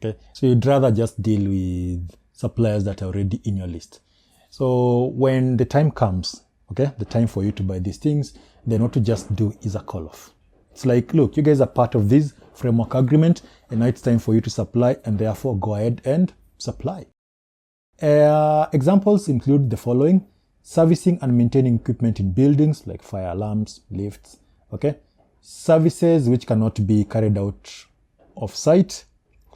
Okay? So you'd rather just deal with suppliers that are already in your list. So when the time comes, okay, the time for you to buy these things, then what to just do is a call-off. It's like, look, you guys are part of this framework agreement, and now it's time for you to supply, and therefore go ahead and supply. Examples include the following: servicing and maintaining equipment in buildings like fire alarms, lifts, okay? Services which cannot be carried out off-site,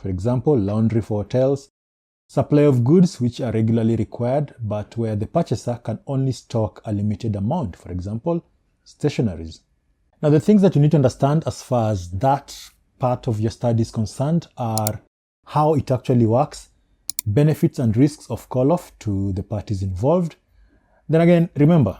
for example, laundry for hotels. Supply of goods which are regularly required, but where the purchaser can only stock a limited amount, for example, stationaries. Now, the things that you need to understand as far as that part of your study is concerned are how it actually works, benefits and risks of call-off to the parties involved. Then again, remember,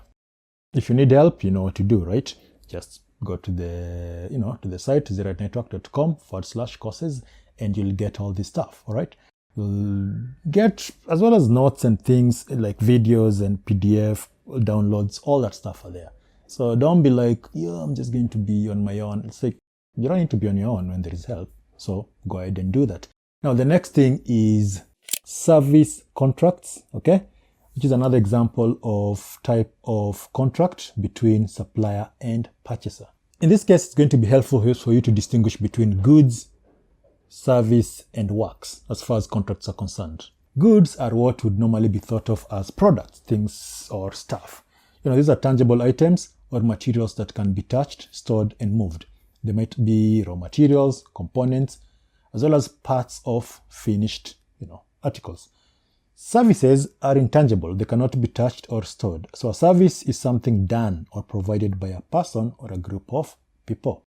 if you need help, you know what to do, right? Just go to the, to the site, zeroidnetwork.com/courses, and you'll get all this stuff, all right? You'll get, as well as notes and things like videos and PDF downloads, all that stuff are there. So don't be like, yeah, I'm just going to be on my own. It's like, you don't need to be on your own when there is help. So go ahead and do that. Now, the next thing is service contracts, okay? Which is another example of type of contract between supplier and purchaser. In this case, it's going to be helpful for you to distinguish between goods, service, and works as far as contracts are concerned. Goods are what would normally be thought of as products, things or stuff. These are tangible items or materials that can be touched, stored, and moved. They might be raw materials, components, as well as parts of finished, articles. Services are intangible. They cannot be touched or stored. So a service is something done or provided by a person or a group of people.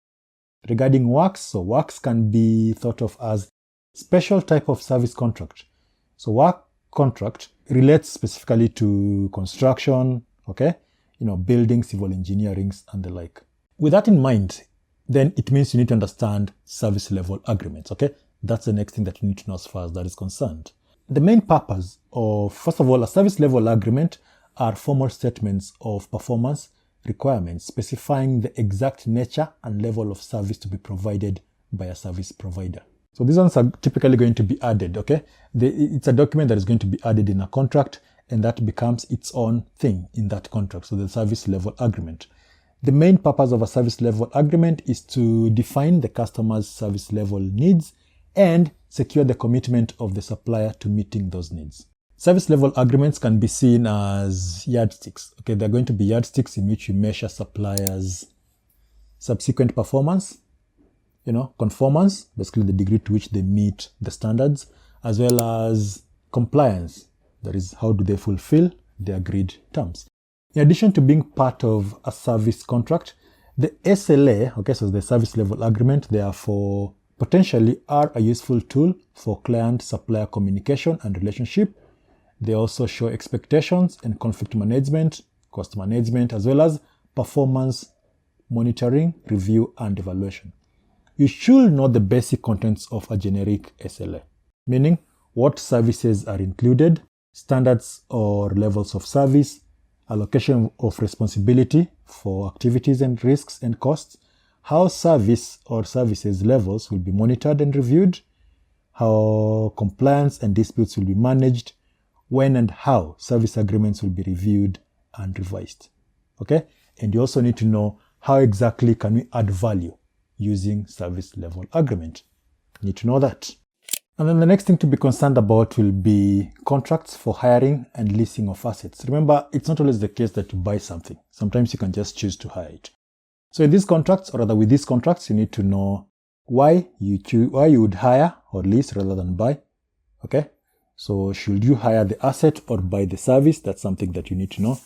Regarding works, so works can be thought of as special type of service contract. So work contract relates specifically to construction, okay? Building, civil engineering, and the like. With that in mind, then it means you need to understand service level agreements, okay? That's the next thing that you need to know as far as that is concerned. The main purpose of, first of all, a service level agreement are formal statements of performance requirements specifying the exact nature and level of service to be provided by a service provider. So these ones are typically going to be added, okay? It's a document that is going to be added in a contract, and that becomes its own thing in that contract, so the service level agreement. The main purpose of a service level agreement is to define the customer's service level needs and secure the commitment of the supplier to meeting those needs. Service level agreements can be seen as yardsticks. Okay, they're going to be yardsticks in which you measure suppliers' subsequent performance, conformance, basically the degree to which they meet the standards, as well as compliance. That is, how do they fulfill the agreed terms. In addition to being part of a service contract, the SLA, okay, so the service level agreement, therefore potentially are a useful tool for client-supplier communication and relationship. They also show expectations and conflict management, cost management, as well as performance monitoring, review, and evaluation. You should know the basic contents of a generic SLA, meaning what services are included, standards or levels of service, allocation of responsibility for activities and risks and costs, how service or services levels will be monitored and reviewed, how compliance and disputes will be managed, when and how service agreements will be reviewed and revised. Okay? And you also need to know how exactly can we add value using service level agreement. You need to know that. And then the next thing to be concerned about will be contracts for hiring and leasing of assets. Remember, it's not always the case that you buy something. Sometimes you can just choose to hire it. So in these contracts, or rather with these contracts, you need to know why you would hire or lease rather than buy. Okay? So should you hire the asset or buy the service? That's something that you need to know.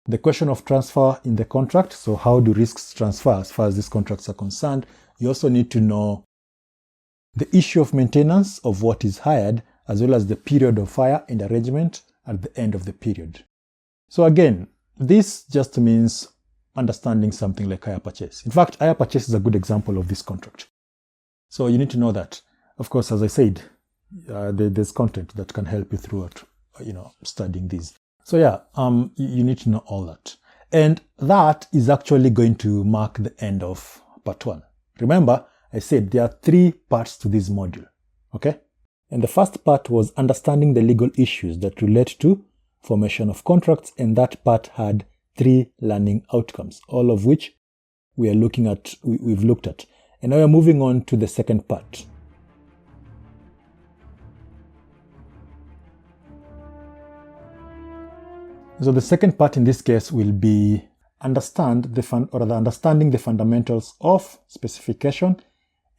The question of transfer in the contract. So how do risks transfer as far as these contracts are concerned? You also need to know the issue of maintenance of what is hired, as well as the period of hire and arrangement at the end of the period. So again, this just means understanding something like hire purchase. In fact, hire purchase is a good example of this contract. So you need to know that. Of course, as I said, there's content that can help you throughout, studying these. So yeah, you need to know all that. And that is actually going to mark the end of part 1. Remember, I said there are 3 parts to this module. Okay? And the first part was understanding the legal issues that relate to formation of contracts, and that part had 3 learning outcomes, all of which we've looked at. And now we're moving on to the second part. So the second part in this case will be understanding the fundamentals of specification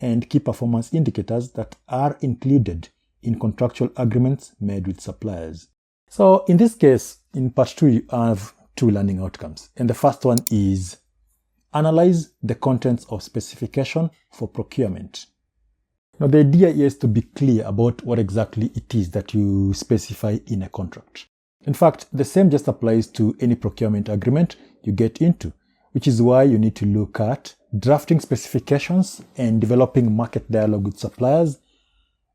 and key performance indicators that are included in contractual agreements made with suppliers. So in this case, in part 2, you have 2 learning outcomes. And the first one is analyze the contents of specification for procurement. Now the idea is to be clear about what exactly it is that you specify in a contract. In fact, the same just applies to any procurement agreement you get into, which is why you need to look at drafting specifications and developing market dialogue with suppliers,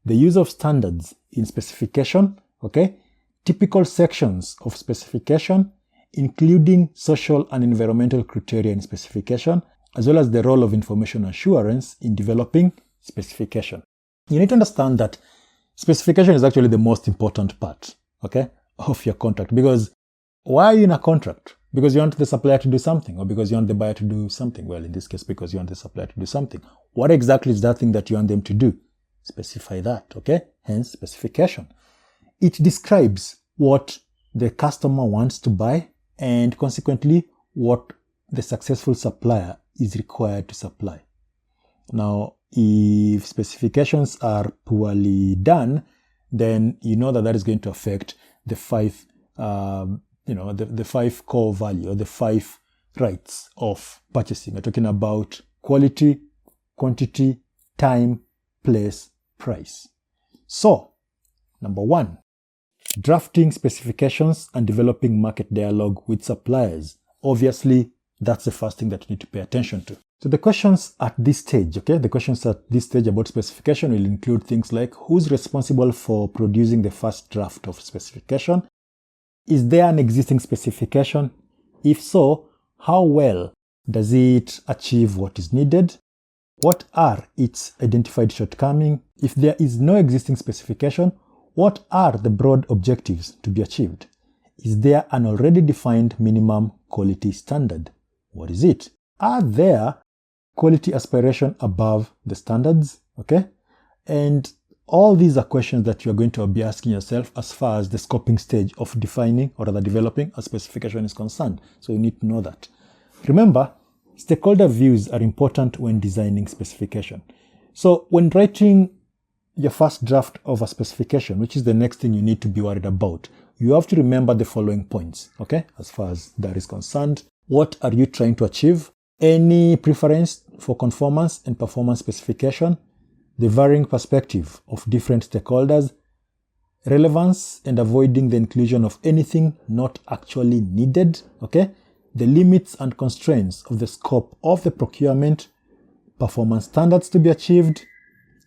the use of standards in specification, okay, typical sections of specification, including social and environmental criteria in specification, as well as the role of information assurance in developing specification. You need to understand that specification is actually the most important part, okay, of your contract. Because why are you in a contract? Because you want the supplier to do something, or because you want the buyer to do something? Well, in this case, because you want the supplier to do something. What exactly is that thing that you want them to do? Specify that, okay? Hence, specification. It describes what the customer wants to buy and consequently what the successful supplier is required to supply. Now, if specifications are poorly done, then you know that is going to affect the 5 the 5 core value, or the 5 rights of purchasing. We're talking about quality, quantity, time, place, price. So, number 1, drafting specifications and developing market dialogue with suppliers. Obviously, that's the first thing that you need to pay attention to. So the questions at this stage, okay, the questions at this stage about specification will include things like who's responsible for producing the first draft of specification? Is there an existing specification? If so, how well does it achieve what is needed? What are its identified shortcomings? If there is no existing specification, what are the broad objectives to be achieved? Is there an already defined minimum quality standard? What is it? Are there quality aspiration above the standards? Okay? And all these are questions that you're going to be asking yourself as far as the scoping stage of defining, or rather developing, a specification is concerned. So you need to know that. Remember, stakeholder views are important when designing specification. So when writing your first draft of a specification, which is the next thing you need to be worried about, you have to remember the following points, okay, as far as that is concerned. What are you trying to achieve? Any preference for conformance and performance specification? The varying perspective of different stakeholders? Relevance and avoiding the inclusion of anything not actually needed, okay? the limits and constraints of the scope of the procurement, performance standards to be achieved,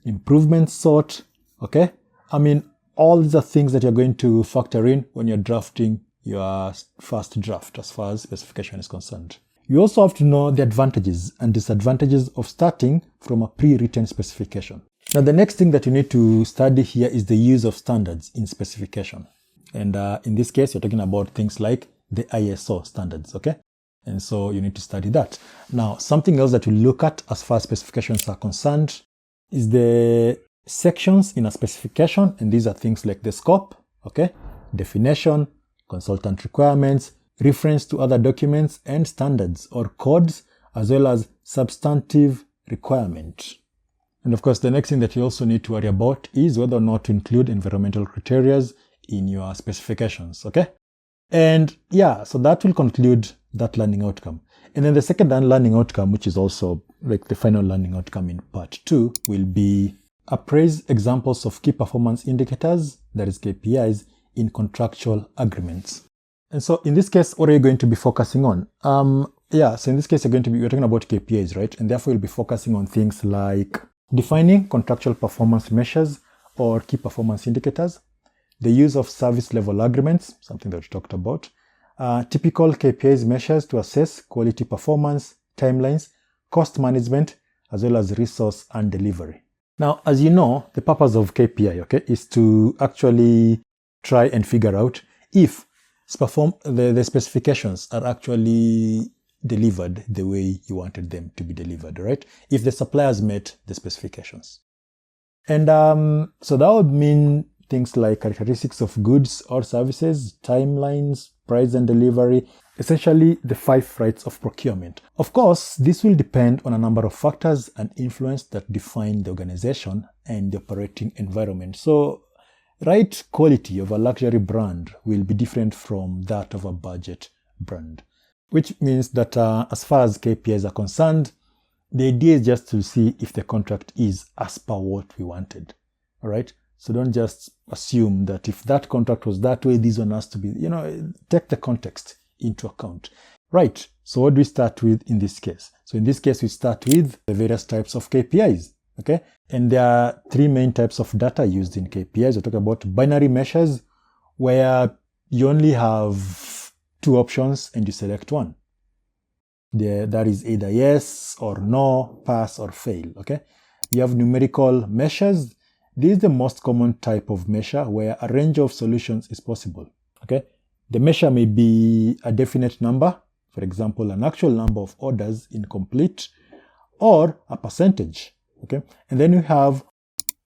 improvements sought, okay? I mean, all these are things that you're going to factor in when you're drafting your first draft as far as specification is concerned. You also have to know the advantages and disadvantages of starting from a pre-written specification. Now, the next thing that you need to study here is the use of standards in specification. And in this case, you're talking about things like the ISO standards, okay? And so you need to study that. Now, something else that you look at as far as specifications are concerned is the sections in a specification. And these are things like the scope, okay? Definition, consultant requirements, reference to other documents and standards or codes, as well as substantive requirement. And of course, the next thing that you also need to worry about is whether or not to include environmental criteria in your specifications, okay? And yeah, so that will conclude that learning outcome. And then the second learning outcome, which is also like the final learning outcome in part 2, will be appraise examples of key performance indicators, that is KPIs, in contractual agreements. And so in this case, what are you going to be focusing on? So in this case, we're talking about KPIs, right? And therefore you'll be focusing on things like defining contractual performance measures or key performance indicators, the use of service level agreements, something that we talked about, typical KPIs measures to assess quality performance, timelines, cost management, as well as resource and delivery. Now, as you know, the purpose of KPI, okay, is to actually try and figure out if the specifications are actually delivered the way you wanted them to be delivered, right? If the suppliers met the specifications. And so that would mean things like characteristics of goods or services, timelines, price and delivery, essentially the 5 rights of procurement. Of course, this will depend on a number of factors and influence that define the organization and the operating environment. So, right quality of a luxury brand will be different from that of a budget brand, which means that as far as KPIs are concerned, the idea is just to see if the contract is as per what we wanted, all right? So don't just assume that if that contract was that way, this one has to be, take the context into account. Right, so what do we start with in this case? So in this case, we start with the various types of KPIs, okay? And there are 3 main types of data used in KPIs. We're talking about binary measures, where you only have 2 options and you select one. That is either yes or no, pass or fail, okay? You have numerical measures. This is the most common type of measure where a range of solutions is possible, okay? The measure may be a definite number, for example, an actual number of orders incomplete, or a percentage, okay? And then you have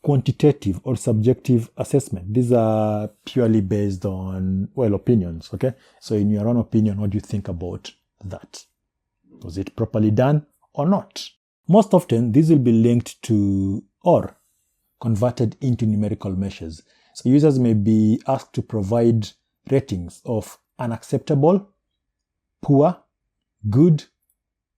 quantitative or subjective assessment. These are purely based on, opinions, okay? So in your own opinion, what do you think about that? Was it properly done or not? Most often, these will be linked to or converted into numerical measures. So users may be asked to provide ratings of unacceptable, poor, good,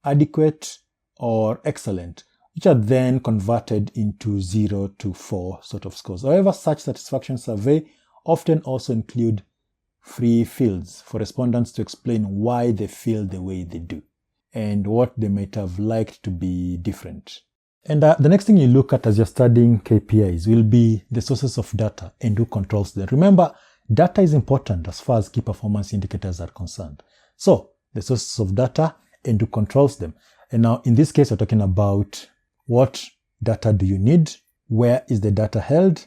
adequate, or excellent, which are then converted into 0 to 4 sort of scores. However, such satisfaction survey often also include free fields for respondents to explain why they feel the way they do and what they might have liked to be different. And the next thing you look at as you're studying KPIs will be the sources of data and who controls them. Remember, data is important as far as key performance indicators are concerned. So, the sources of data and who controls them. And now, in this case, we're talking about what data do you need, where is the data held,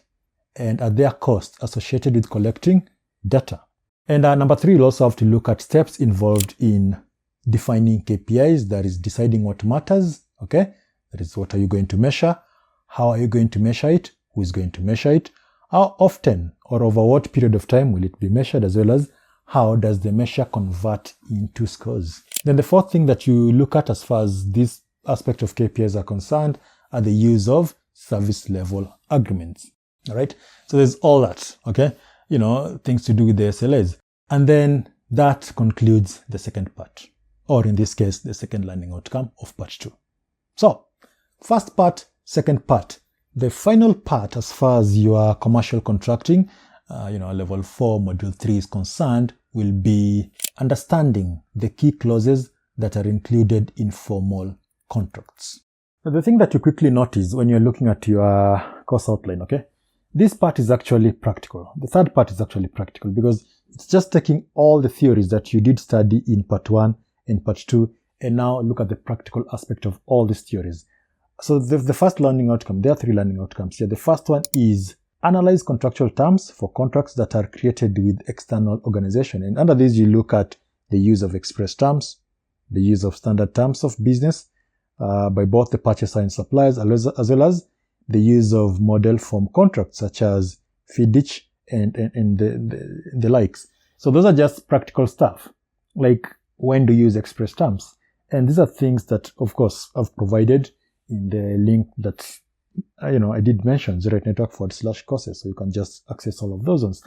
and are there costs associated with collecting data. And number 3, you'll also have to look at steps involved in defining KPIs, that is deciding what matters, okay? That is, what are you going to measure? How are you going to measure it? Who is going to measure it? How often or over what period of time will it be measured, as well as how does the measure convert into scores? Then the 4th thing that you look at as far as this aspect of KPIs are concerned are the use of service level agreements. All right. So there's all that, okay? Things to do with the SLAs. And then that concludes the second part, or in this case, the second learning outcome of part 2. So, first part, second part. The final part as far as your commercial contracting, level 4, module 3 is concerned will be understanding the key clauses that are included in formal contracts. Now, the thing that you quickly notice when you're looking at your course outline, okay, this part is actually practical. The third part is actually practical because it's just taking all the theories that you did study in part 1 and part 2 and now look at the practical aspect of all these theories. So the first learning outcome, there are 3 learning outcomes here. The first one is analyze contractual terms for contracts that are created with external organization. And under this, you look at the use of express terms, the use of standard terms of business by both the purchaser and suppliers, as well as the use of model form contracts such as FIDIC and the likes. So those are just practical stuff, like when to use express terms. And these are things that, of course, I've provided in the link that, I did mention, 08network/courses, so you can just access all of those ones.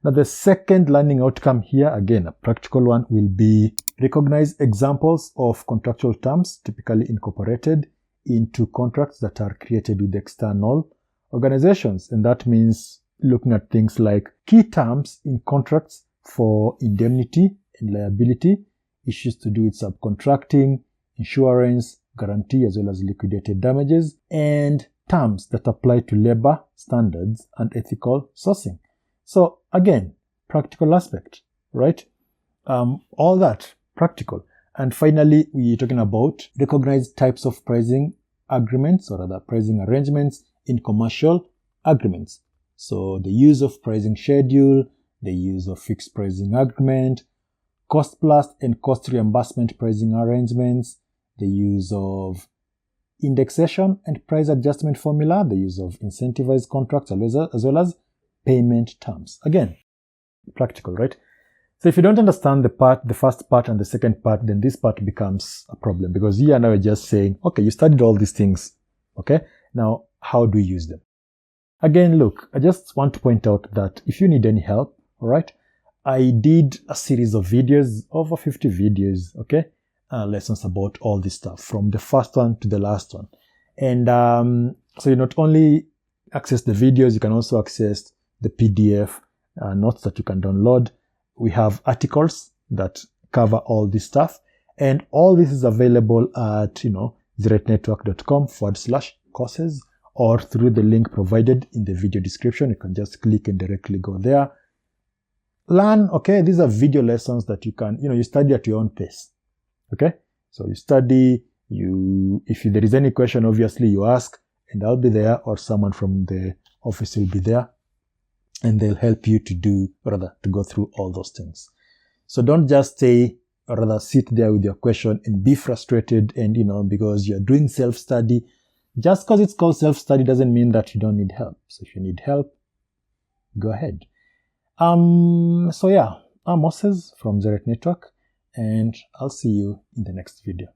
Now, the second learning outcome here, again, a practical one, will be recognize examples of contractual terms typically incorporated into contracts that are created with external organizations. And that means looking at things like key terms in contracts for indemnity and liability, issues to do with subcontracting, insurance, guarantee, as well as liquidated damages, and terms that apply to labor standards and ethical sourcing. So again, practical aspect, right? All that practical. And finally, we're talking about recognized types of pricing agreements or other pricing arrangements in commercial agreements. So the use of pricing schedule, the use of fixed pricing agreement, cost plus and cost reimbursement pricing arrangements, the use of indexation and price adjustment formula, the use of incentivized contracts, as well as payment terms. Again, practical, right? So if you don't understand the first part and the second part, then this part becomes a problem because you and I are just saying, okay, you studied all these things. Okay, now how do you use them? Again, look, I just want to point out that if you need any help, all right, I did a series of videos, over 50 videos, okay, lessons about all this stuff from the first one to the last one. And so you not only access the videos, you can also access the PDF notes that you can download. We have articles that cover all this stuff. And all this is available at, 08network.com/courses or through the link provided in the video description. You can just click and directly go there. Learn, okay? These are video lessons that you can, you study at your own pace. Okay? So you study, if there is any question, obviously you ask, and I'll be there or someone from the office will be there. And they'll help you to go through all those things. So don't just sit there with your question and be frustrated and, because you're doing self-study. Just because it's called self-study doesn't mean that you don't need help. So if you need help, go ahead. So yeah, I'm Moses from 08 Network, and I'll see you in the next video.